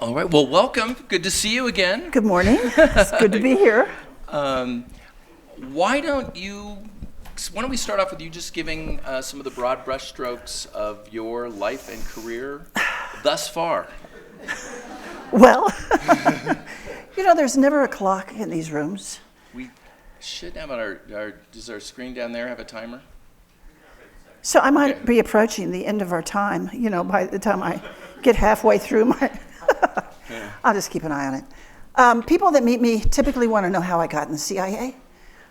All right, well, welcome. Good to see you again. Good morning. It's good to be here. Why don't we start off with you just giving some of the broad brushstrokes of your life and career thus far? Well, there's never a clock in these rooms. We should have does our screen down there have a timer? So I might be approaching the end of our time, by the time I get halfway through my... I'll just keep an eye on it. People that meet me typically want to know how I got in the CIA.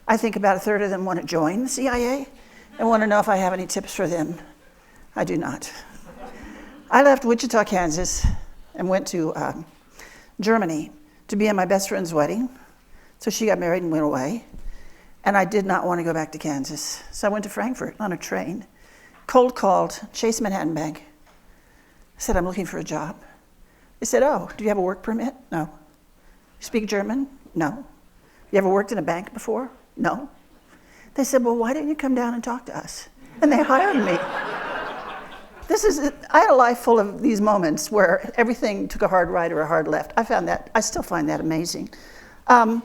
I think about a third of them want to join the CIA and want to know if I have any tips for them. I do not. I left Wichita, Kansas, and went to Germany to be at my best friend's wedding. So she got married and went away. And I did not want to go back to Kansas. So I went to Frankfurt on a train, cold called Chase Manhattan Bank. I said, I'm looking for a job. They said, oh, do you have a work permit? No. You speak German? No. You ever worked in a bank before? No. They said, well, why didn't you come down and talk to us? And they hired me. I had a life full of these moments where everything took a hard right or a hard left. I still find that amazing. And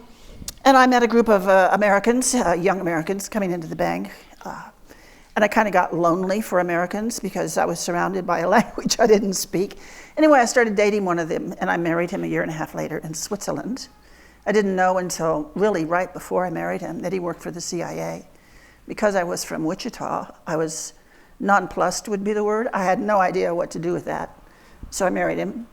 I met a group of Americans, young Americans, coming into the bank. And I kind of got lonely for Americans because I was surrounded by a language I didn't speak. Anyway, I started dating one of them, and I married him a year and a half later in Switzerland. I didn't know until really right before I married him that he worked for the CIA. Because I was from Wichita, I was nonplussed would be the word. I had no idea what to do with that. So I married him.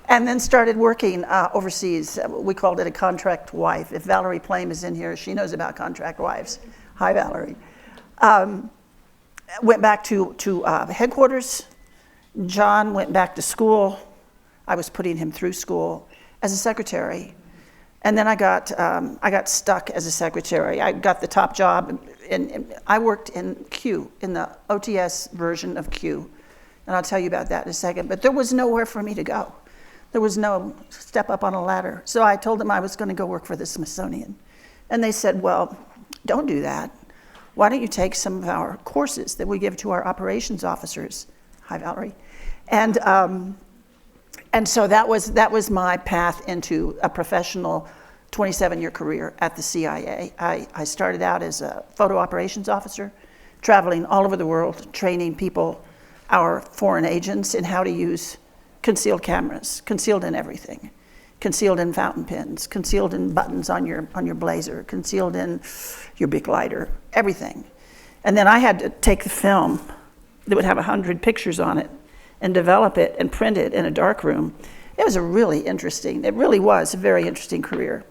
And then started working overseas. We called it a contract wife. If Valerie Plame is in here, she knows about contract wives. Hi, Valerie. Went back to headquarters. John went back to school. I was putting him through school as a secretary. And then I got stuck as a secretary. I got the top job, and I worked in Q, in the OTS version of Q. And I'll tell you about that in a second. But there was nowhere for me to go. There was no step up on a ladder. So I told them I was going to go work for the Smithsonian. And they said, well, don't do that. Why don't you take some of our courses that we give to our operations officers? Hi, Valerie. And so that was my path into a professional 27-year career at the CIA. I started out as a photo operations officer, traveling all over the world, training people, our foreign agents, in how to use concealed cameras, concealed in everything, concealed in fountain pens, concealed in buttons on your blazer, concealed in your big lighter, everything. And then I had to take the film that would have 100 pictures on it and develop it and print it in a dark room. It was it really was a very interesting career.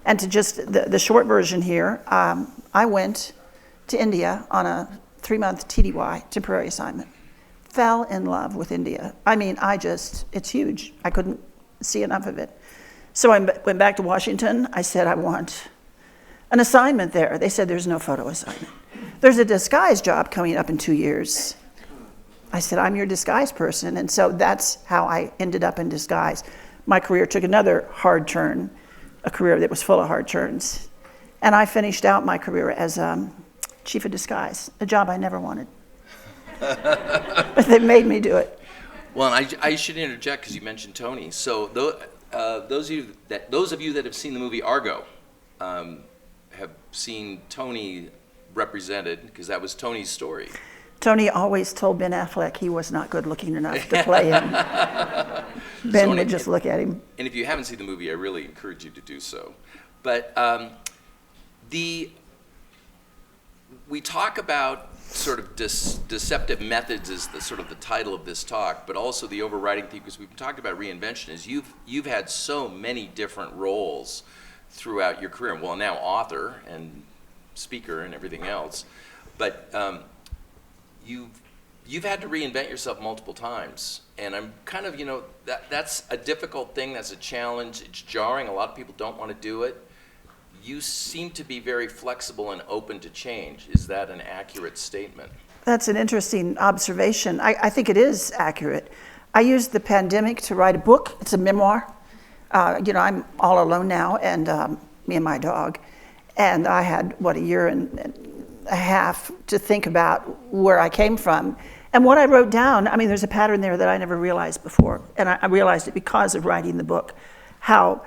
And to just, the short version here, I went to India on a 3-month TDY, temporary assignment. Fell in love with India. I mean, it's huge. I couldn't see enough of it. So I went back to Washington. I said, I want an assignment there. They said, there's no photo assignment. There's a disguise job coming up in 2 years. I said, I'm your disguise person. And so that's how I ended up in disguise. My career took another hard turn, a career that was full of hard turns. And I finished out my career as chief of disguise, a job I never wanted. But they made me do it. Well, I should interject because you mentioned Tony. So those of you that have seen the movie Argo have seen Tony represented, because that was Tony's story. Tony always told Ben Affleck he was not good looking enough to play him. Ben would just look at him. And if you haven't seen the movie, I really encourage you to do so. But we talk about sort of deceptive methods is the sort of the title of this talk, but also the overriding theme, because we've talked about reinvention, is you've had so many different roles throughout your career. Well, now author and speaker and everything else, but you've had to reinvent yourself multiple times, and I'm kind of, that's a difficult thing. That's a challenge. It's jarring. A lot of people don't want to do it. You seem to be very flexible and open to change. Is that an accurate statement? That's an interesting observation. I think it is accurate. I used the pandemic to write a book. It's a memoir. I'm all alone now, and me and my dog. And I had, a year and a half to think about where I came from And what I wrote down, I mean, there's a pattern there that I never realized before, and I realized it because of writing the book, how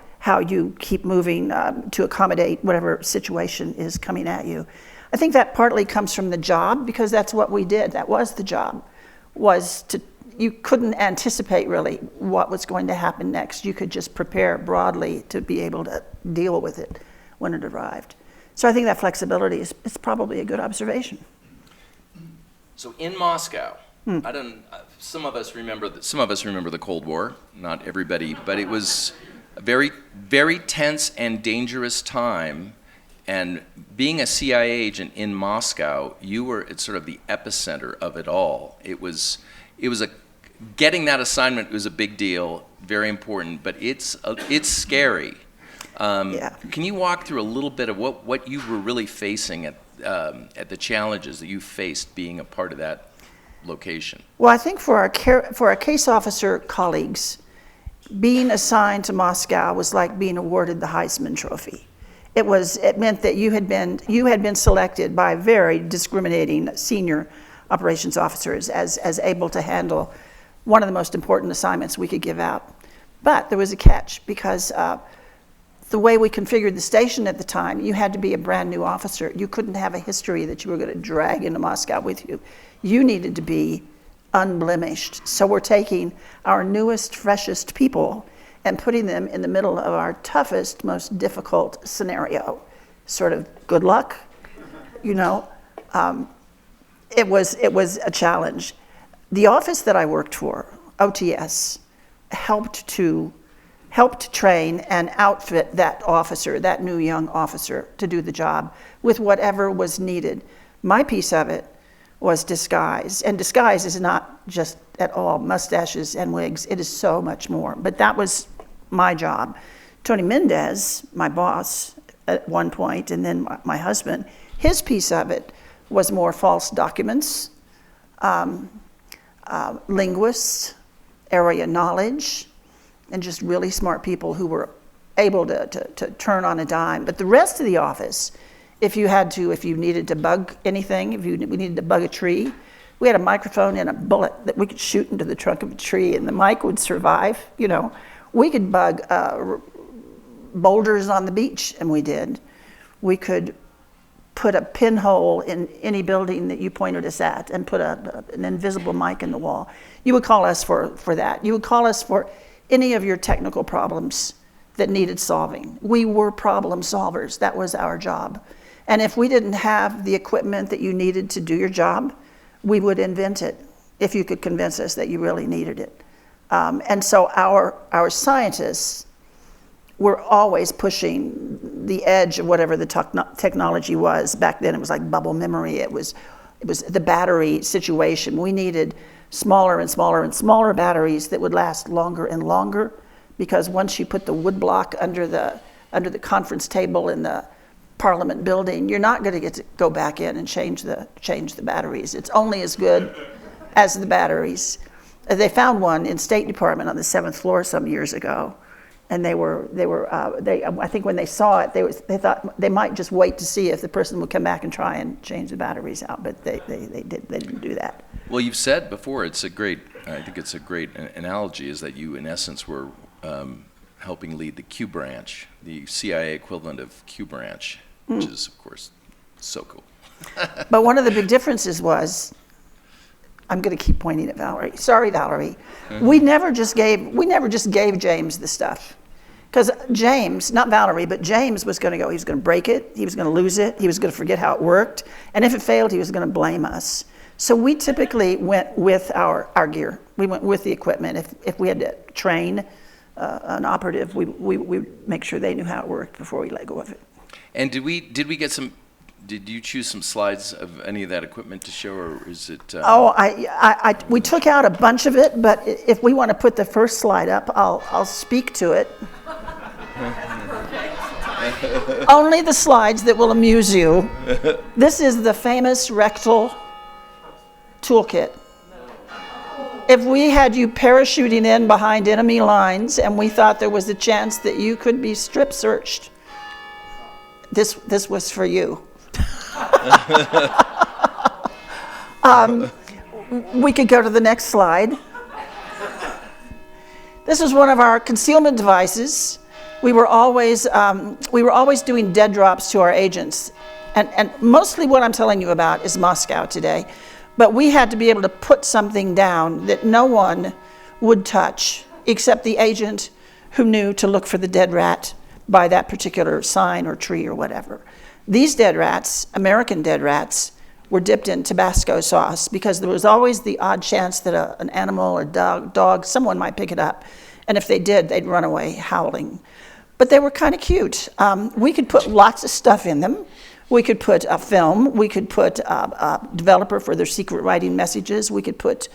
you keep moving to accommodate whatever situation is coming at you. I think that partly comes from the job, because that's what we did. That was the job, you couldn't anticipate really what was going to happen next. You could just prepare broadly to be able to deal with it when it arrived. So I think that flexibility is probably a good observation. So in Moscow, some of us remember the Cold War, not everybody, but it was a very, very tense and dangerous time. And being a CIA agent in Moscow, you were at sort of the epicenter of it all. Getting that assignment was a big deal, very important, but it's scary. Yeah. Can you walk through a little bit of what you were really facing at the challenges that you faced being a part of that location? Well, I think for our case officer colleagues, being assigned to Moscow was like being awarded the Heisman Trophy. It meant that you had been selected by very discriminating senior operations officers as able to handle one of the most important assignments we could give out. But there was a catch, because the way we configured the station at the time, you had to be a brand new officer. You couldn't have a history that you were going to drag into Moscow with you. You needed to be unblemished. So we're taking our newest, freshest people and putting them in the middle of our toughest, most difficult scenario. Sort of good luck, you know. It was a challenge. The office that I worked for, OTS, helped train and outfit that officer, that new young officer, to do the job with whatever was needed. My piece of it was disguise, and disguise is not just at all mustaches and wigs. It is so much more, but that was my job. Jonna Mendez, my boss at one point, and then my husband, his piece of it was more false documents, linguists, area knowledge, and just really smart people who were able to turn on a dime. But the rest of the office, if you needed to bug anything, we needed to bug a tree, we had a microphone and a bullet that we could shoot into the trunk of a tree, and the mic would survive, you know. We could bug boulders on the beach, and we did. We could put a pinhole in any building that you pointed us at and put an invisible mic in the wall. You would call us for that. You would call us for any of your technical problems that needed solving. We were problem solvers. That was our job. And if we didn't have the equipment that you needed to do your job, we would invent it if you could convince us that you really needed it. And so our scientists were always pushing the edge of whatever the technology was. Back then it was like bubble memory. It was the battery situation. We needed smaller and smaller and smaller batteries that would last longer and longer, because once you put the wood block under the conference table in the Parliament building, you're not going to get to go back in and change the batteries. It's only as good as the batteries. They found one in State Department on the 7th floor some years ago, and I think when they saw it, they thought they might just wait to see if the person would come back and try and change the batteries out, but they didn't do that. Well, you've said before, I think it's a great analogy, is that you in essence were helping lead the Q branch, the CIA equivalent of Q branch, which is of course so cool. But one of the big differences was, I'm going to keep pointing at Valerie. Sorry, Valerie. We never just gave James the stuff, because James, not Valerie, but James was going to go. He was going to break it. He was going to lose it. He was going to forget how it worked, and if it failed, he was going to blame us. So we typically went with our gear. We went with the equipment. If we had to train an operative, we make sure they knew how it worked before we let go of it. And did you choose some slides of any of that equipment to show, or is it? We took out a bunch of it, but if we want to put the first slide up, I'll speak to it. Only the slides that will amuse you. This is the famous rectal toolkit. If we had you parachuting in behind enemy lines and we thought there was a chance that you could be strip searched, this was for you. We could go to the next slide. This is one of our concealment devices. We were always doing dead drops to our agents. And mostly what I'm telling you about is Moscow today. But we had to be able to put something down that no one would touch except the agent who knew to look for the dead rat by that particular sign or tree or whatever. These dead rats, American dead rats, were dipped in Tabasco sauce because there was always the odd chance that an animal or dog, someone might pick it up. And if they did, they'd run away howling. But they were kind of cute. We could put lots of stuff in them. We could put a film. We could put a developer for their secret writing messages. We could put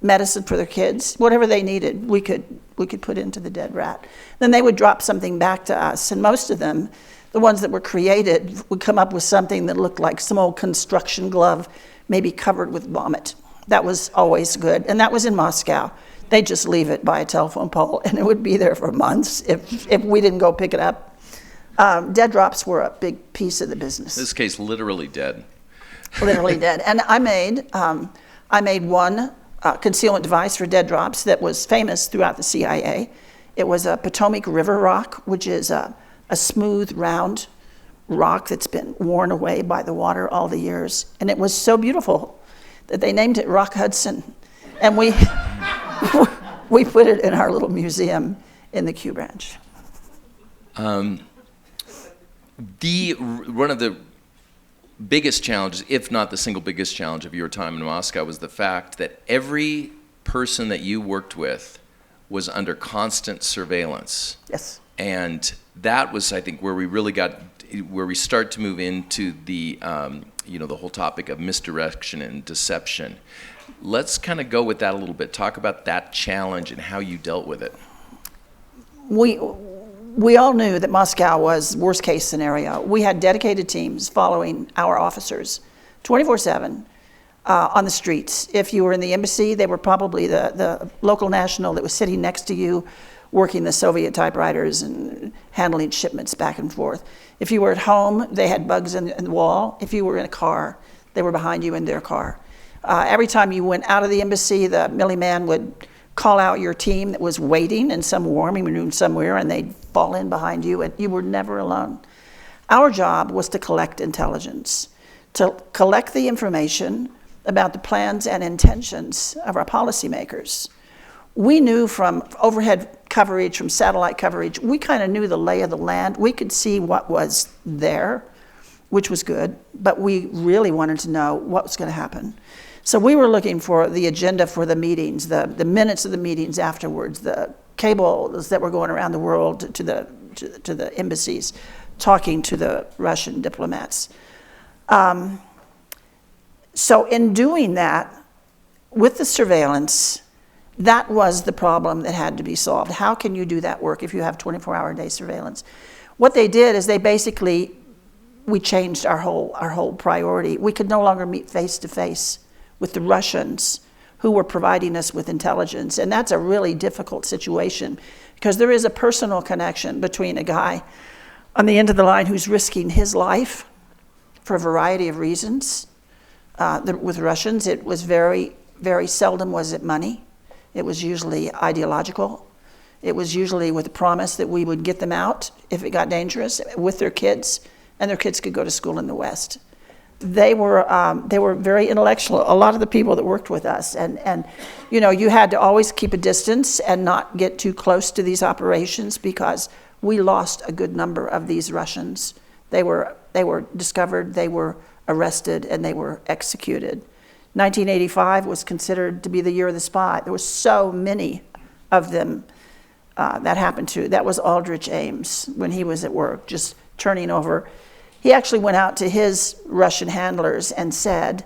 medicine for their kids. Whatever they needed, we could put into the dead rat. Then they would drop something back to us. And most of them, the ones that were created, would come up with something that looked like some old construction glove, maybe covered with vomit. That was always good. And that was in Moscow. They'd just leave it by a telephone pole, and it would be there for months if we didn't go pick it up. Dead drops were a big piece of the business. In this case, literally dead. Literally dead. And I made one concealment device for dead drops that was famous throughout the CIA. It was a Potomac River rock, which is a smooth, round rock that's been worn away by the water all the years. And it was so beautiful that they named it Rock Hudson. And we put it in our little museum in the Q Branch. One of the biggest challenges, if not the single biggest challenge of your time in Moscow, was the fact that every person that you worked with was under constant surveillance. Yes. And that was, I think, where we start to move into the, the whole topic of misdirection and deception. Let's kind of go with that a little bit. Talk about that challenge and how you dealt with it. We all knew that Moscow was worst case scenario. We had dedicated teams following our officers 24/7 on the streets. If you were in the embassy, they were probably the local national that was sitting next to you working the Soviet typewriters and handling shipments back and forth. If you were at home, they had bugs in the wall. If you were in a car, they were behind you in their car. Every time you went out of the embassy, the Millie man would call out your team that was waiting in some warming room somewhere, and they'd fall in behind you, and you were never alone. Our job was to collect intelligence, to collect the information about the plans and intentions of our policymakers. We knew from overhead coverage, from satellite coverage, we kind of knew the lay of the land. We could see what was there, which was good, but we really wanted to know what was going to happen. So we were looking for the agenda for the meetings, the minutes of the meetings afterwards, the cables that were going around the world to the embassies, talking to the Russian diplomats. So in doing that, with the surveillance, that was the problem that had to be solved. How can you do that work if you have 24-hour-a-day surveillance? What they did is we changed our whole priority. We could no longer meet face-to-face with the Russians who were providing us with intelligence. And that's a really difficult situation because there is a personal connection between a guy on the end of the line who's risking his life for a variety of reasons. With Russians, it was very, very seldom was it money. It was usually ideological. It was usually with the promise that we would get them out if it got dangerous with their kids, and their kids could go to school in the West. They were very intellectual, a lot of the people that worked with us. And you had to always keep a distance and not get too close to these operations because we lost a good number of these Russians. They were discovered, they were arrested, and they were executed. 1985 was considered to be the year of the spy. There were so many of them that happened to. That was Aldrich Ames when he was at work, just turning over. He actually went out to his Russian handlers and said,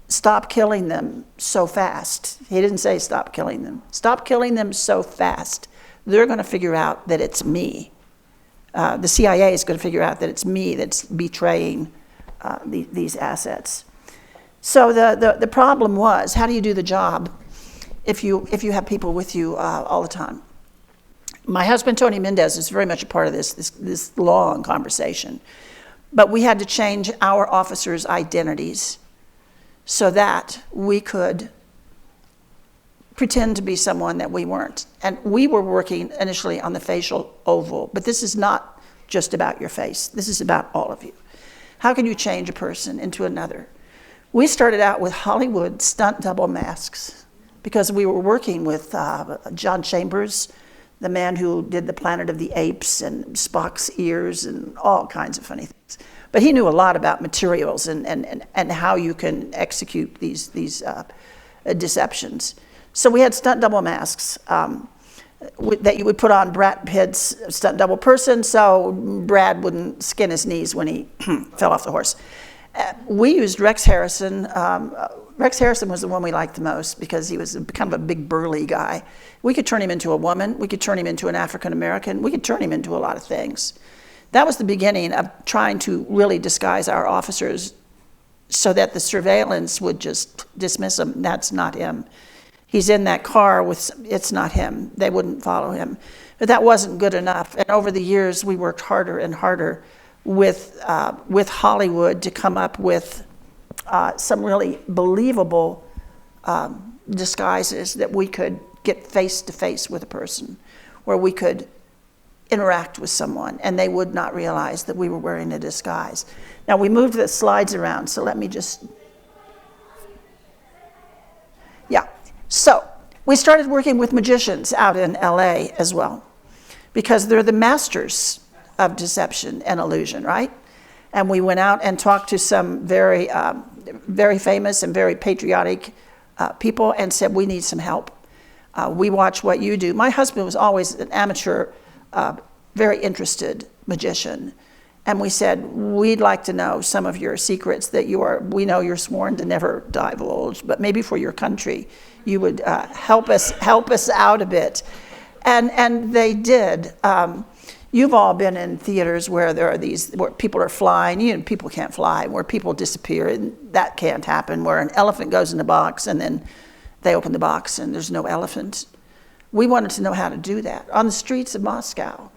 "Stop killing them so fast." He didn't say stop killing them. "Stop killing them so fast. They're going to figure out that it's me. The CIA is going to figure out that it's me that's betraying these assets." So the problem was, how do you do the job if you have people with you all the time? My husband, Jonna Mendez, is very much a part of this long conversation. But we had to change our officers' identities so that we could pretend to be someone that we weren't. And we were working initially on the facial oval, but this is not just about your face. This is about all of you. How can you change a person into another? We started out with Hollywood stunt double masks because we were working with John Chambers, the man who did the Planet of the Apes and Spock's ears and all kinds of funny things. But he knew a lot about materials and how you can execute these deceptions. So we had stunt double masks that you would put on Brad Pitt's stunt double person so Brad wouldn't skin his knees when he fell off the horse. We used Rex Harrison. Rex Harrison was the one we liked the most because he was kind of a big burly guy. We could turn him into a woman. We could turn him into an African American. We could turn him into a lot of things. That was the beginning of trying to really disguise our officers so that the surveillance would just dismiss him. That's not him. He's in that car with, it's not him. They wouldn't follow him. But that wasn't good enough. And over the years, we worked harder and harder with Hollywood to come up with some really believable disguises that we could get face to face with a person, where we could interact with someone and they would not realize that we were wearing a disguise. Now we moved the slides around, so let me just, yeah. So we started working with magicians out in LA as well, because they're the masters of deception and illusion, right? And we went out and talked to some very, very famous and very patriotic people and said, we need some help. We watch what you do. My husband was always an amateur, very interested magician. And we said, we'd like to know some of your secrets that we know you're sworn to never divulge, but maybe for your country, you would help us out a bit. And they did. You've all been in theaters where there are where people are flying, people can't fly, where people disappear, and that can't happen, where an elephant goes in a box and then they open the box and there's no elephant. We wanted to know how to do that on the streets of Moscow.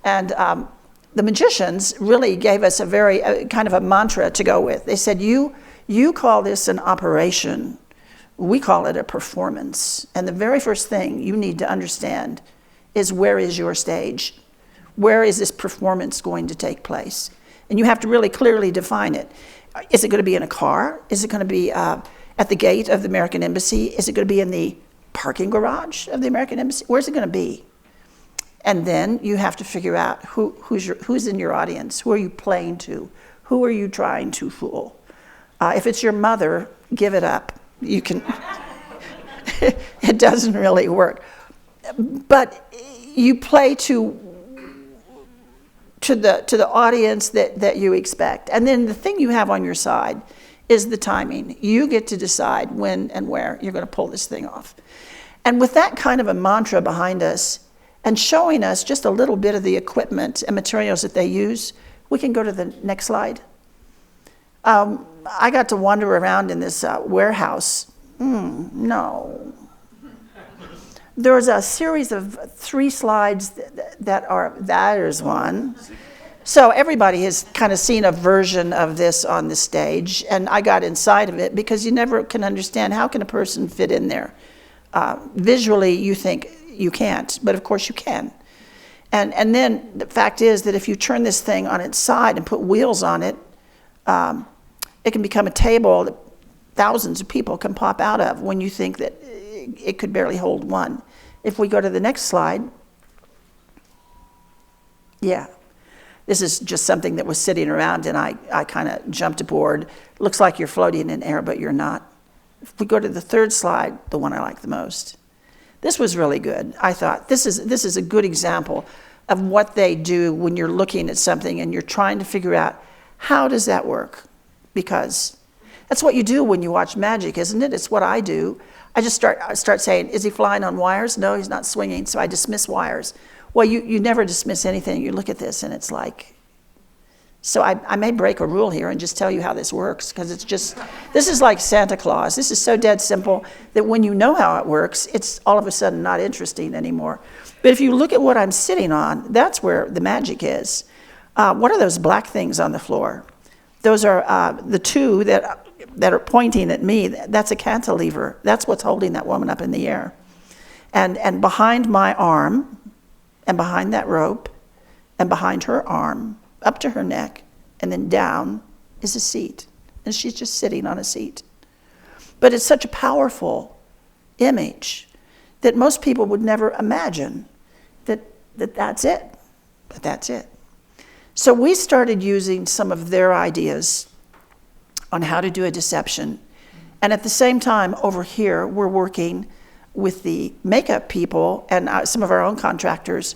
And the magicians really gave us a very kind of a mantra to go with. They said, you call this an operation, we call it a performance. And the very first thing you need to understand is, where is your stage? Where is this performance going to take place? And you have to really clearly define it. Is it going to be in a car? Is it going to be at the gate of the American Embassy? Is it going to be in the parking garage of the American Embassy? Where's it going to be? And then you have to figure out who's in your audience. Who are you playing to? Who are you trying to fool? If it's your mother, give it up. You can. It doesn't really work. But you play to the audience that you expect. And then the thing you have on your side is the timing. You get to decide when and where you're going to pull this thing off. And with that kind of a mantra behind us, and showing us just a little bit of the equipment and materials that they use, we can go to the next slide. I got to wander around in this warehouse. No. There's a series of 3 slides there's one. So everybody has kind of seen a version of this on the stage, and I got inside of it because you never can understand, how can a person fit in there? Visually, you think you can't, but of course you can. And then the fact is that if you turn this thing on its side and put wheels on it, it can become a table that thousands of people can pop out of when you think that it could barely hold one. If we go to the next slide, yeah. This is just something that was sitting around and I kind of jumped aboard. Looks like you're floating in air, but you're not. If we go to the 3rd slide, the one I like the most. This was really good. I thought this is a good example of what they do when you're looking at something and you're trying to figure out, how does that work? Because that's what you do when you watch magic, isn't it? It's what I do. I just start saying, is he flying on wires? No, he's not swinging, so I dismiss wires. Well, you never dismiss anything. You look at this and it's like, so I may break a rule here and just tell you how this works, because this is like Santa Claus. This is so dead simple that when you know how it works, it's all of a sudden not interesting anymore. But if you look at what I'm sitting on, that's where the magic is. What are those black things on the floor? Those are the 2 that that are pointing at me, that's a cantilever. That's what's holding that woman up in the air. And behind my arm, and behind that rope, and behind her arm, up to her neck, and then down is a seat. And she's just sitting on a seat. But it's such a powerful image that most people would never imagine that's it. But that's it. So we started using some of their ideas on how to do a deception. And at the same time, over here, we're working with the makeup people and some of our own contractors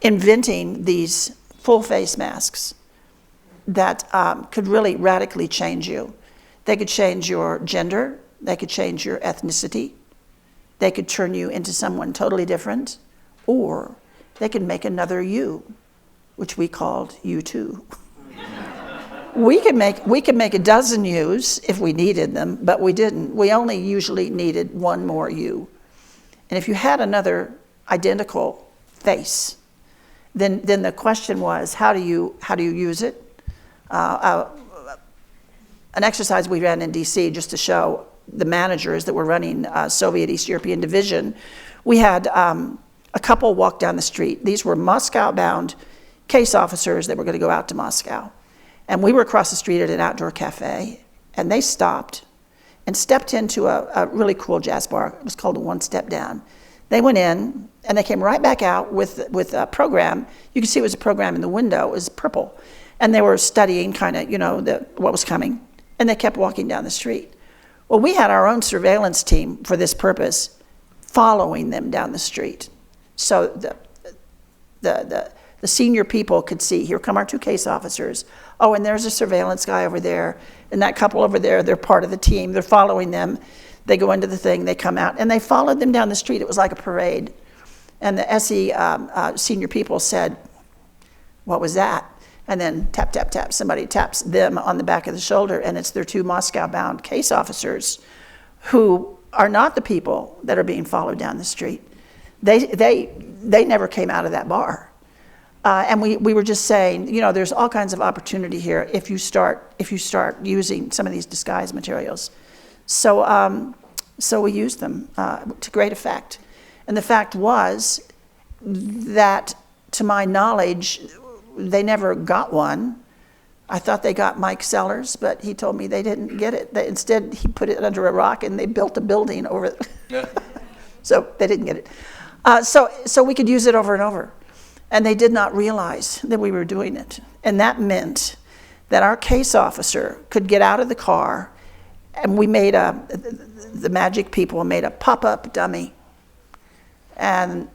inventing these full face masks that could really radically change you. They could change your gender. They could change your ethnicity. They could turn you into someone totally different, or they could make another you, which we called you too. We could make a dozen yous if we needed them, but we didn't. We only usually needed one more you. And if you had another identical face, then the question was, how do you use it? An exercise we ran in DC just to show the managers that were running Soviet East European Division, we had a couple walk down the street. These were Moscow-bound case officers that were going to go out to Moscow. And we were across the street at an outdoor cafe, and they stopped and stepped into a really cool jazz bar. It was called One Step Down. They went in, and they came right back out with a program. You could see it was a program in the window. It was purple. And they were studying kind of, what was coming. And they kept walking down the street. Well, we had our own surveillance team for this purpose, following them down the street. So the senior people could see, here come our two case officers. Oh, and there's a surveillance guy over there. And that couple over there, they're part of the team. They're following them. They go into the thing, they come out. And they followed them down the street. It was like a parade. And the SE senior people said, what was that? And then tap, tap, tap, somebody taps them on the back of the shoulder, and it's their two Moscow-bound case officers who are not the people that are being followed down the street. They never came out of that bar. And we were just saying, there's all kinds of opportunity here if you start using some of these disguise materials. So we used them to great effect. And the fact was that, to my knowledge, they never got one. I thought they got Mike Sellers, but he told me they didn't get it. Instead, he put it under a rock, and they built a building over it. Yeah. So they didn't get it. So we could use it over and over. And they did not realize that we were doing it. And that meant that our case officer could get out of the car, and we made the magic people made a pop-up dummy. And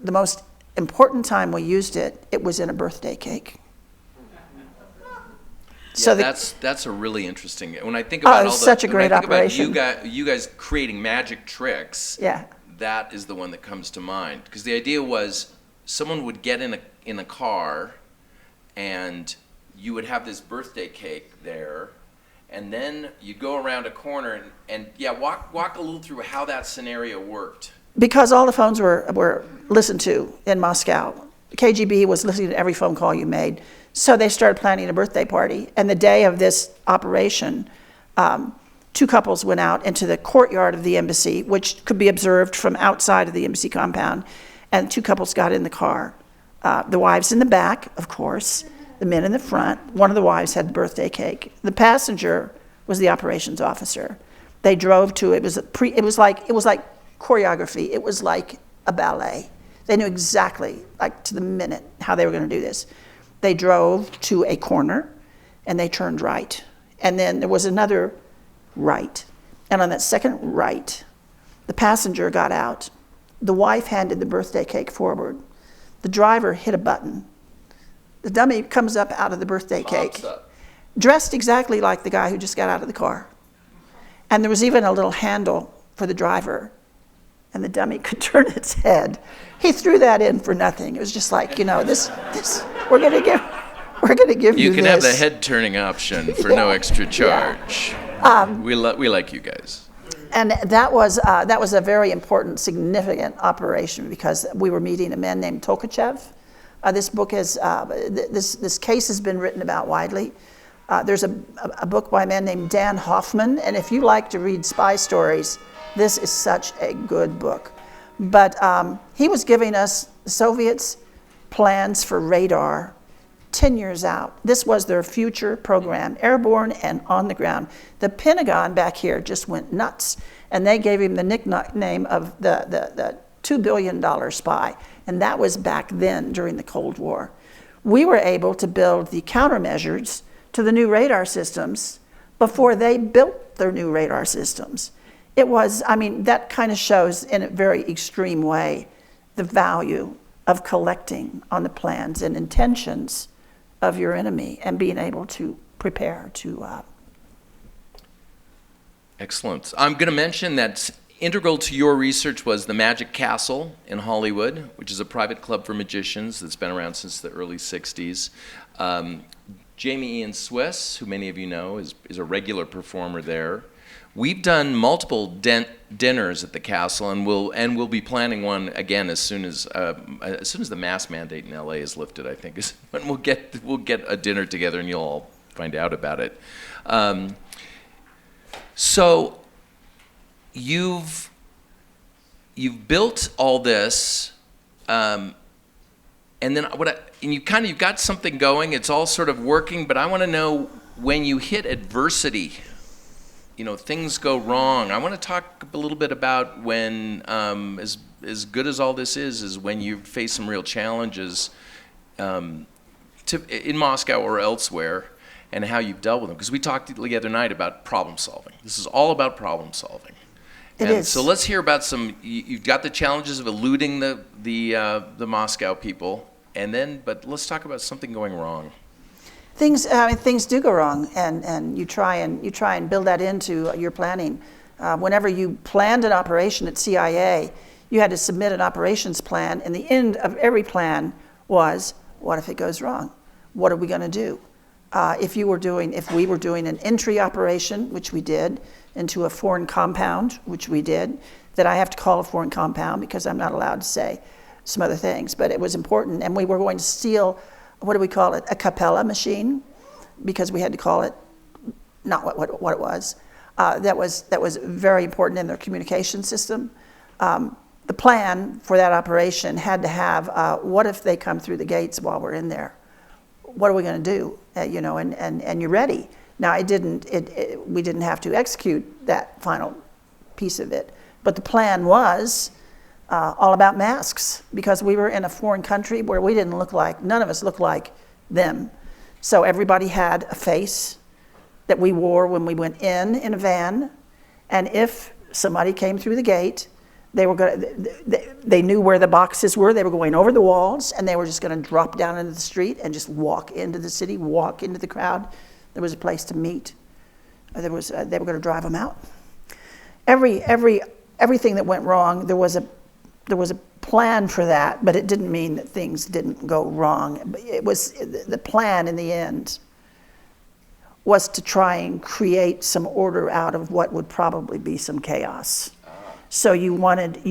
the most important time we used it, it was in a birthday cake. So that's a really interesting. When I think about such a great operation. About you guys creating magic tricks. Yeah. That is the one that comes to mind, because the idea was someone would get in a car, and you would have this birthday cake there, and then you'd go around a corner and walk a little through how that scenario worked. Because all the phones were listened to in Moscow. The KGB was listening to every phone call you made. So they started planning a birthday party. And the day of this operation, two couples went out into the courtyard of the embassy, which could be observed from outside of the embassy compound. And two couples got in the car. The wives in the back, of course, the men in the front. One of the wives had the birthday cake. The passenger was the operations officer. They drove to, it was like choreography. It was like a ballet. They knew exactly, like to the minute, how they were going to do this. They drove to a corner, and they turned right. And then there was another right. And on that second right, the passenger got out. The wife handed the birthday cake forward. The driver hit a button. The dummy comes up out of the birthday cake, dressed exactly like the guy who just got out of the car. And there was even a little handle for the driver, and the dummy could turn its head. He threw that in for nothing. It was just like, this we're gonna give you this. You can have the head turning option for no extra charge. Yeah. We like you guys. And that was a very important, significant operation, because we were meeting a man named Tolkachev. This book is this case has been written about widely. There's a book by a man named Dan Hoffman, and if you like to read spy stories, this is such a good book. But he was giving us, the Soviets, plans for radar 10 years out. This was their future program, airborne and on the ground. The Pentagon back here just went nuts, and they gave him the nickname of the $2 billion spy, and that was back then during the Cold War. We were able to build the countermeasures to the new radar systems before they built their new radar systems. It was, I mean, that kind of shows in a very extreme way the value of collecting on the plans and intentions of your enemy and being able to prepare to. Excellent. I'm going to mention that integral to your research was the Magic Castle in Hollywood, which is a private club for magicians that's been around since the early 60s. Jamie Ian Swiss, who many of you know, is a regular performer there. We've done multiple Dent dinners at the castle, and we'll be planning one again as soon as the mask mandate in LA is lifted. I think is when we'll get a dinner together, and you'll all find out about it. So you've built all this, and then you've got something going. It's all sort of working, but I want to know when you hit adversity. Things go wrong. I want to talk a little bit about when, as good as all this is when you face some real challenges in Moscow or elsewhere, and how you've dealt with them. Because we talked the other night about problem solving. This is all about problem solving. It is. So let's hear about you've got the challenges of eluding the Moscow people, but let's talk about something going wrong. Things do go wrong, and you try and build that into your planning. Whenever you planned an operation at CIA, you had to submit an operations plan, and the end of every plan was, what if it goes wrong? What are we going to do? If we were doing an entry operation, which we did, into a foreign compound, which we did, that I have to call a foreign compound because I'm not allowed to say some other things, but it was important, and we were going to steal, what do we call it, a Capella machine, because we had to call it not what it was. That was very important in their communication system. The plan for that operation had to have, what if they come through the gates while we're in there? What are we going to do? And you're ready. Now, we didn't have to execute that final piece of it, but the plan was all about masks, because we were in a foreign country where none of us looked like them. So everybody had a face that we wore when we went in a van, and if somebody came through the gate, they knew where the boxes were. They were going over the walls, and they were just going to drop down into the street and just walk into the city, walk into the crowd. There was a place to meet. They were going to drive them out. Everything that went wrong, there was a plan for that, but it didn't mean that things didn't go wrong. It was the plan in the end was to try and create some order out of what would probably be some chaos. So you wanted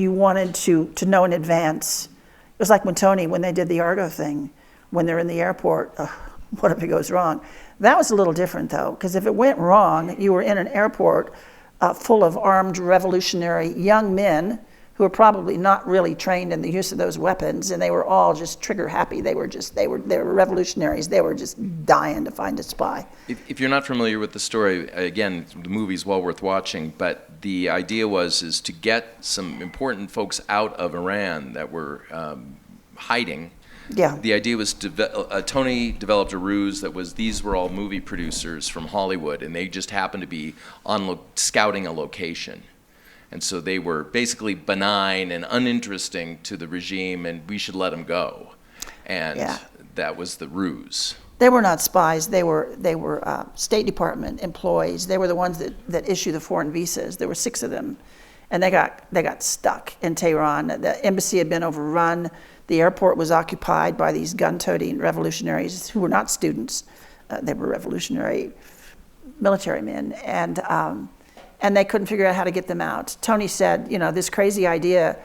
to know in advance. It was like when they did the Argo thing, when they're in the airport, what if it goes wrong? That was a little different though, because if it went wrong, you were in an airport full of armed revolutionary young men who were probably not really trained in the use of those weapons, and they were all just trigger happy. They were revolutionaries. They were just dying to find a spy. If you're not familiar with the story, again, the movie's well worth watching, but the idea is to get some important folks out of Iran that were hiding. Yeah. The idea was Tony developed a ruse these were all movie producers from Hollywood, and they just happened to be scouting a location. And so they were basically benign and uninteresting to the regime, and we should let them go. And that was the ruse. They were not spies. They were State Department employees. They were the ones that issue the foreign visas. There were 6 of them, and they got stuck in Tehran. The embassy had been overrun. The airport was occupied by these gun-toting revolutionaries who were not students. They were revolutionary military men, and they couldn't figure out how to get them out. Tony said, this crazy idea,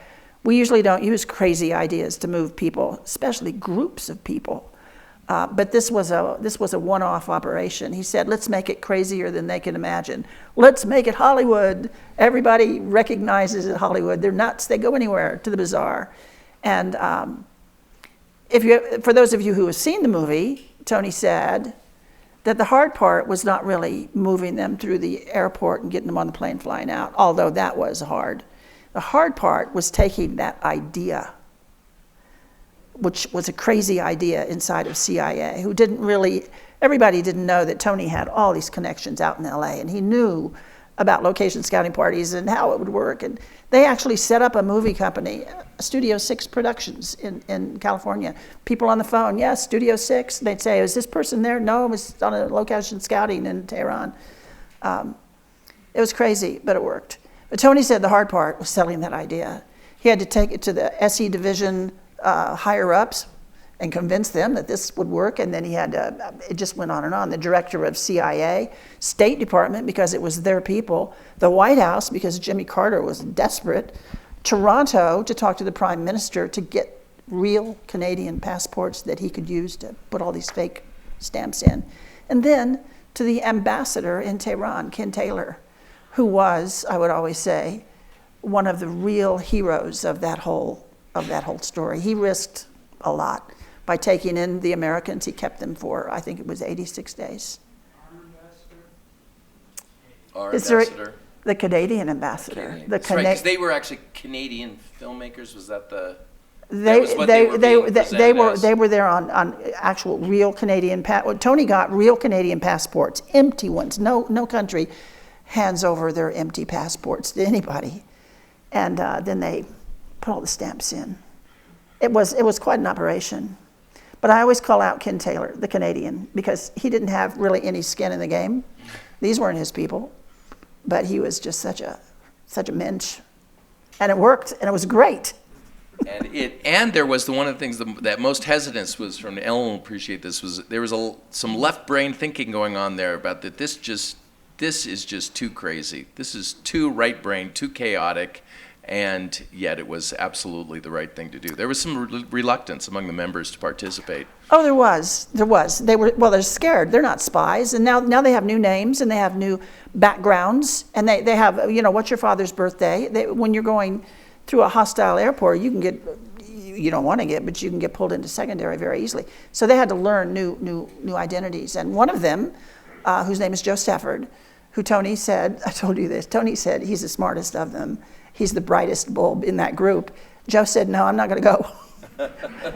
we usually don't use crazy ideas to move people, especially groups of people. But this was a one-off operation. He said, let's make it crazier than they can imagine. Let's make it Hollywood. Everybody recognizes it Hollywood. They're nuts. They go anywhere to the bazaar. And for those of you who have seen the movie, Tony said that the hard part was not really moving them through the airport and getting them on the plane flying out, although that was hard. The hard part was taking that idea, which was a crazy idea inside of CIA, everybody didn't know that Tony had all these connections out in LA, and he knew about location scouting parties and how it would work. And they actually set up a movie company, Studio 6 Productions in California. People on the phone, yes, Studio 6. They'd say, is this person there? No, it was on a location scouting in Tehran. It was crazy, but it worked. But Tony said the hard part was selling that idea. He had to take it to the SE division higher ups and convince them that this would work, and then he had to, it just went on and on. The director of CIA, State Department, because it was their people, the White House, because Jimmy Carter was desperate, Toronto, to talk to the Prime Minister to get real Canadian passports that he could use to put all these fake stamps in, and then to the ambassador in Tehran, Ken Taylor, who was, I would always say, one of the real heroes of that whole story. He risked a lot by taking in the Americans. He kept them for, I think it was 86 days. Our ambassador? The Canadian ambassador. Canadian. That's right, because they were actually Canadian filmmakers. Was that the? They were there on actual real Canadian. Tony got real Canadian passports, empty ones. No country hands over their empty passports to anybody, and then they put all the stamps in. It was quite an operation. But I always call out Ken Taylor, the Canadian, because he didn't have really any skin in the game. These weren't his people, but he was just such a mensch, and it worked, and it was great. And there was one of the things that most hesitance was from. Ellen will appreciate this. There was some left brain thinking going on there about that. This is just too crazy. This is too right brain, too chaotic. And yet it was absolutely the right thing to do. There was some reluctance among the members to participate. Oh, there was. They're scared. They're not spies. And now they have new names and they have new backgrounds. And they have, what's your father's birthday? When you're going through a hostile airport, you don't want to get, but you can get pulled into secondary very easily. So they had to learn new identities. And one of them, whose name is Joe Stafford, who Tony said, I told you this, Tony said he's the smartest of them. He's the brightest bulb in that group. Joe said, no, I'm not going to go.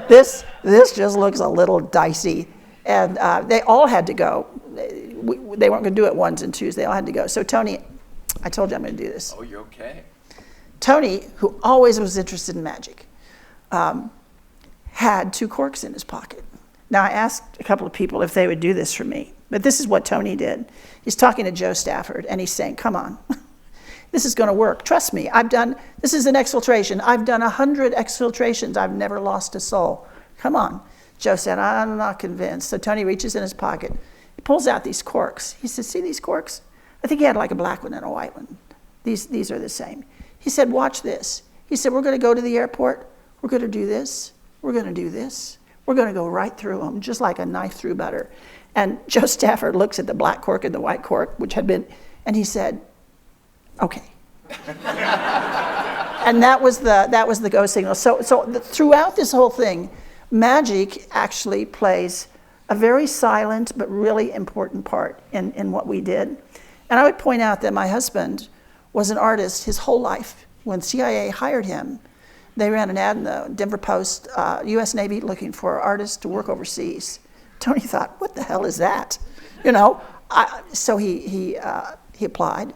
This just looks a little dicey. And they all had to go. They weren't going to do it ones and twos. They all had to go. So Tony, I told you I'm going to do this. Oh, you're okay. Tony, who always was interested in magic, had 2 corks in his pocket. Now, I asked a couple of people if they would do this for me. But this is what Tony did. He's talking to Joe Stafford, and he's saying, come on. This is going to work. Trust me. This is an exfiltration. I've done 100 exfiltrations. I've never lost a soul. Come on. Joe said, I'm not convinced. So Tony reaches in his pocket. He pulls out these corks. He says, see these corks? I think he had like a black one and a white one. These are the same. He said, watch this. He said, we're going to go to the airport. We're going to do this. We're going to do this. We're going to go right through them, just like a knife through butter. And Joe Stafford looks at the black cork and the white cork, and he said, okay. And that was the go signal. So throughout this whole thing, magic actually plays a very silent but really important part in what we did. And I would point out that my husband was an artist his whole life. When CIA hired him, they ran an ad in the Denver Post, U.S. Navy looking for artists to work overseas. Tony thought, what the hell is that? So he applied.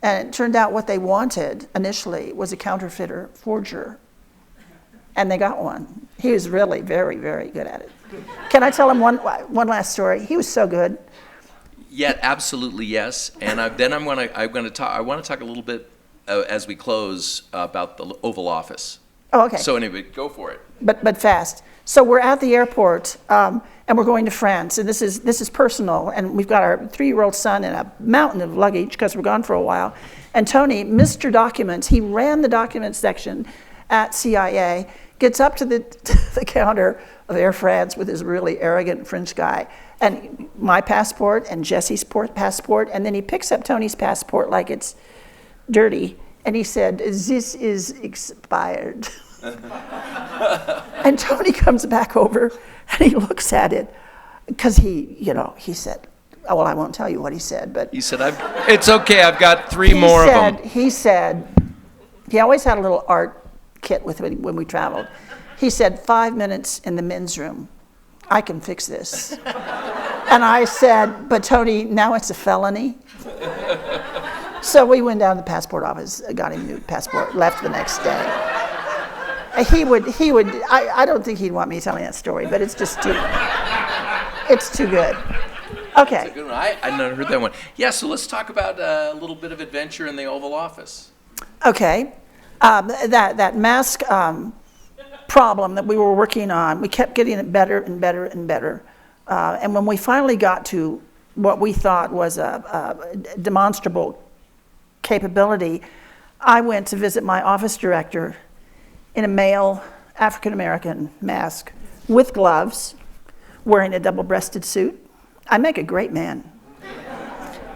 And it turned out what they wanted initially was a counterfeiter forger. And they got one. He was really very, very good at it. Can I tell him one last story? He was so good. Yeah, absolutely, yes. And then I want to talk a little bit as we close about the Oval Office. Oh, okay. So anyway, go for it. But fast. So we're at the airport, and we're going to France, and this is personal, and we've got our 3-year-old son and a mountain of luggage because we're gone for a while. And Tony, Mr. Documents, he ran the documents section at CIA, gets up to the counter of Air France with his really arrogant French guy, and my passport and Jesse's passport, and then he picks up Tony's passport like it's dirty, and he said, "This is expired." And Tony comes back over, and he looks at it, because he said, oh, well, I won't tell you what he said, but... He said, it's okay, I've got three more of them. He said, he always had a little art kit with him when we traveled. He said, 5 minutes in the men's room, I can fix this. And I said, but Tony, now it's a felony. So we went down to the passport office, got him a new passport, left the next day. He would, I don't think he'd want me telling that story, but it's just too good. Okay. That's a good one. I never heard that one. Yeah, so let's talk about a little bit of adventure in the Oval Office. Okay. That mask problem that we were working on, we kept getting it better and better and better. And when we finally got to what we thought was a demonstrable capability, I went to visit my office director in a male African-American mask with gloves, wearing a double-breasted suit. I make a great man.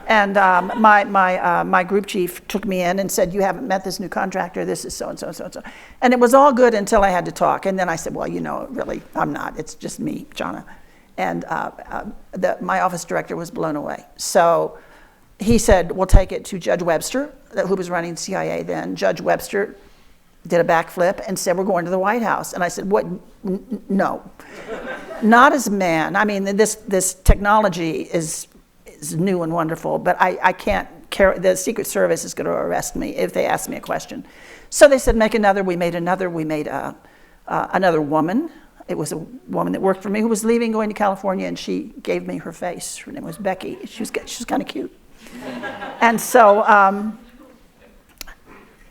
And my group chief took me in and said, you haven't met this new contractor, this is so-and-so and so-and-so. And it was all good until I had to talk. And then I said, well, really, I'm not. It's just me, Jonna. And my office director was blown away. So he said, we'll take it to Judge Webster, who was running CIA then. Judge Webster did a backflip and said, we're going to the White House. And I said, what? No. Not as a man. I mean, this technology is new and wonderful, but I can't carry, the Secret Service is going to arrest me if they ask me a question. So they said, make another. We made another. We made another woman. It was a woman that worked for me who was leaving, going to California, and she gave me her face. Her name was Becky. She was kind of cute. And so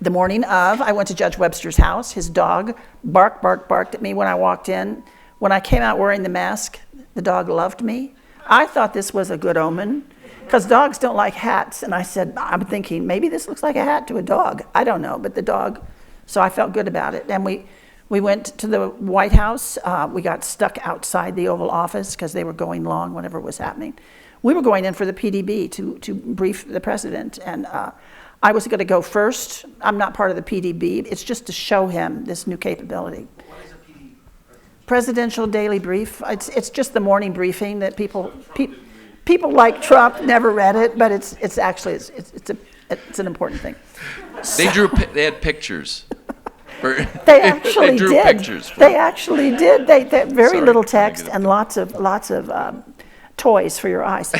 the morning of, I went to Judge Webster's house. His dog barked at me when I walked in. When I came out wearing the mask, the dog loved me. I thought this was a good omen, because dogs don't like hats. And I said, I'm thinking, maybe this looks like a hat to a dog. I don't know, but the dog, so I felt good about it. And we went to the White House. We got stuck outside the Oval Office because they were going long whenever it was happening. We were going in for the PDB to brief the president. And I was going to go first. I'm not part of the PDB. It's just to show him this new capability. What is a PD? Presidential Daily Brief. It's just the morning briefing that people like Trump never read it, but it's actually an important thing. They had pictures. They actually they drew did. Pictures they actually did. They very Sorry, little text and lots of toys for your eyes.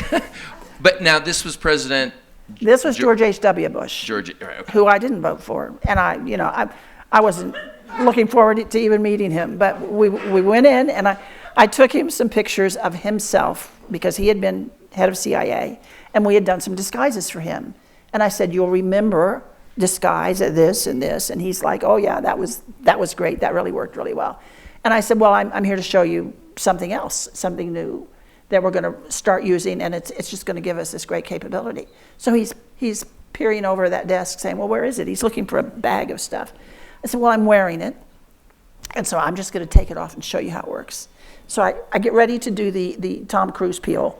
But now this was President. This was George H.W. Bush, Right, okay. who I didn't vote for, and I wasn't looking forward to even meeting him. But we went in, and I took him some pictures of himself because he had been head of CIA, and we had done some disguises for him. And I said, "You'll remember disguise at this and this," and he's like, "Oh yeah, that was great. That really worked really well." And I said, "Well, I'm here to show you something else, something new that we're going to start using, and it's just going to give us this great capability." So he's peering over that desk saying, "Well, where is it?" He's looking for a bag of stuff. I said, "Well, I'm wearing it, and so I'm just going to take it off and show you how it works." So I get ready to do the Tom Cruise peel,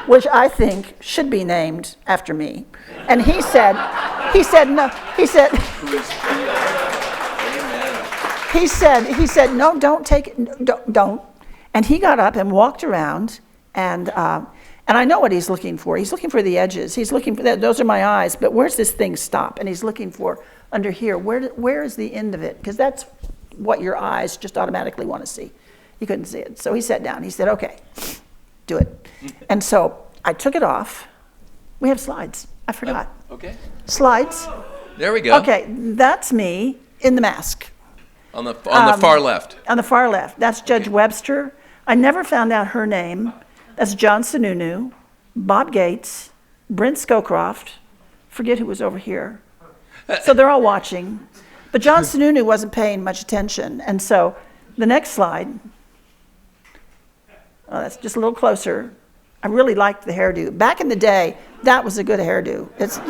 which I think should be named after me. And he said, no, don't take it, don't. And he got up and walked around, and I know what he's looking for. He's looking for the edges. He's looking for that. Those are my eyes, but where's this thing stop? And he's looking for under here. Where is the end of it? Because that's what your eyes just automatically want to see. He couldn't see it. So he sat down. He said, "Okay, do it." And so I took it off. We have slides. I forgot. Okay. Slides. There we go. Okay, that's me in the mask. On the far left. On the far left. That's Judge Webster. I never found out her name. That's John Sununu, Bob Gates, Brent Scowcroft. Forget who was over here. So they're all watching. But John Sununu wasn't paying much attention. And so the next slide. Oh, that's just a little closer. I really liked the hairdo. Back in the day, that was a good hairdo. It's.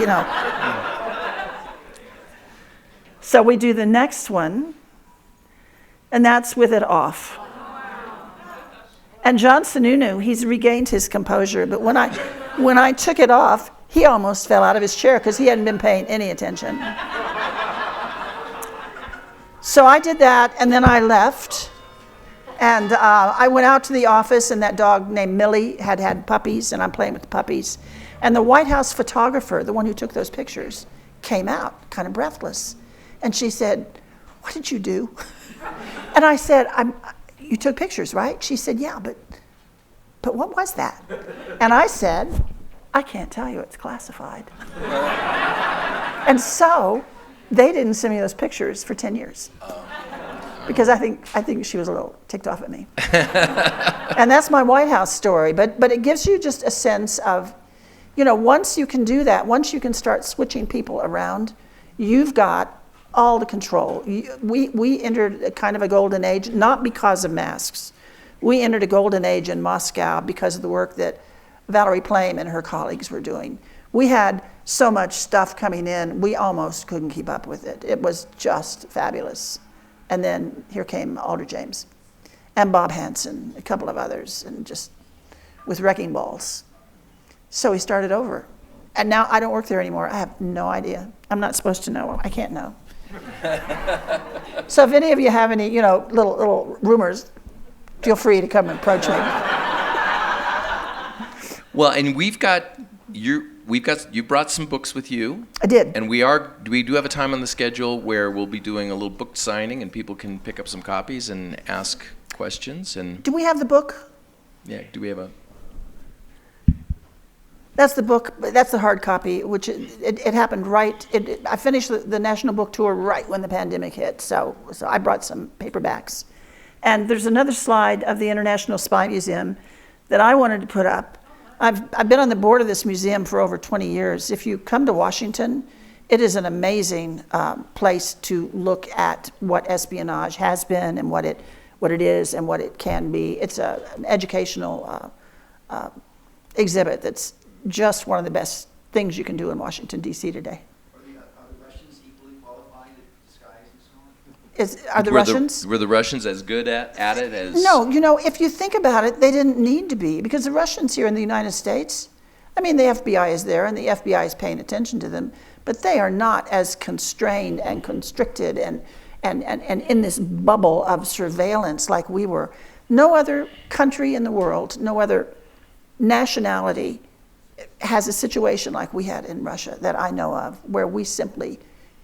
So we do the next one, and that's with it off. And John Sununu, he's regained his composure, but when I took it off, he almost fell out of his chair because he hadn't been paying any attention. So I did that, and then I left, and I went out to the office, and that dog named Millie had puppies, and I'm playing with the puppies. And the White House photographer, the one who took those pictures, came out, kind of breathless. And she said, "What did you do?" And I said, "You took pictures, right?" She said, "Yeah, but what was that?" And I said, "I can't tell you, it's classified." And so they didn't send me those pictures for 10 years. Because I think she was a little ticked off at me. And that's my White House story. But it gives you just a sense of, once you can do that, once you can start switching people around, you've got all the control. We entered a kind of a golden age, not because of masks. We entered a golden age in Moscow because of the work that Valerie Plame and her colleagues were doing. We had so much stuff coming in, we almost couldn't keep up with it. It was just fabulous. And then here came Alder James and Bob Hansen, a couple of others, and just with wrecking balls. So we started over. And now I don't work there anymore. I have no idea. I'm not supposed to know. I can't know. So if any of you have any, little rumors, feel free to come and approach me. Well, and you brought some books with you. I did. And we do have a time on the schedule where we'll be doing a little book signing, and people can pick up some copies and ask questions. And do we have the book? yeah, do we have a? That's the book. That's the hard copy, which it happened right. I finished the National Book Tour right when the pandemic hit, so I brought some paperbacks. And there's another slide of the International Spy Museum that I wanted to put up. I've been on the board of this museum for over 20 years. If you come to Washington, it is an amazing place to look at what espionage has been and what it is and what it can be. It's an educational exhibit that's just one of the best things you can do in Washington, D.C. today. Are the Russians equally qualified at disguise and so on? Are the Russians? Were the Russians as good at it as? No, if you think about it, they didn't need to be, because the Russians here in the United States, the FBI is there and the FBI is paying attention to them, but they are not as constrained and constricted and in this bubble of surveillance like we were. No other country in the world, no other nationality has a situation like we had in Russia that I know of, where we simply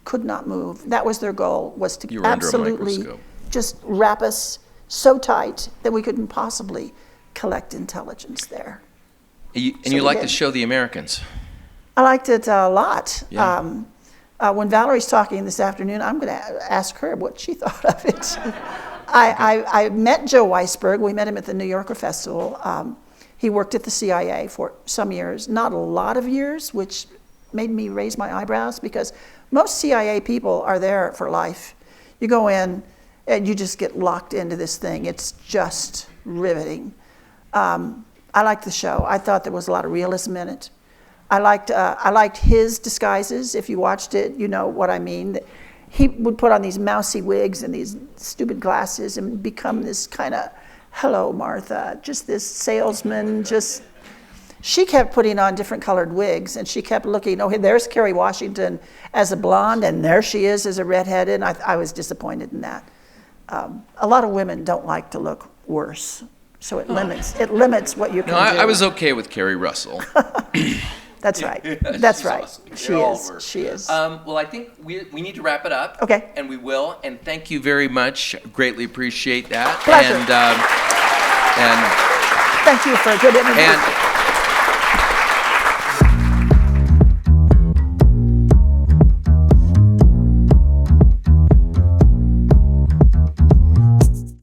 could not move. That was their goal, was to absolutely just wrap us so tight that we couldn't possibly collect intelligence there. And you like to show the Americans. I liked it a lot. Yeah. When Valerie's talking this afternoon, I'm going to ask her what she thought of it. I met Joe Weisberg. We met him at the New Yorker Festival. He worked at the CIA for some years, not a lot of years, which made me raise my eyebrows, because most CIA people are there for life. You go in and you just get locked into this thing. It's just riveting. I liked the show. I thought there was a lot of realism in it. I liked his disguises. If you watched it, you know what I mean. He would put on these mousy wigs and these stupid glasses and become this kind of, "Hello, Martha," just this salesman. She kept putting on different colored wigs, and she kept looking, hey, there's Kerry Washington as a blonde, and there she is as a redheaded, and I was disappointed in that. A lot of women don't like to look worse, so it limits what you can do. I was okay with Kerry Russell. That's right. That's right. Awesome. She is. Well, I think we need to wrap it up. Okay. And we will. And thank you very much. Greatly appreciate that. Pleasure. And Thank you for a good interview. and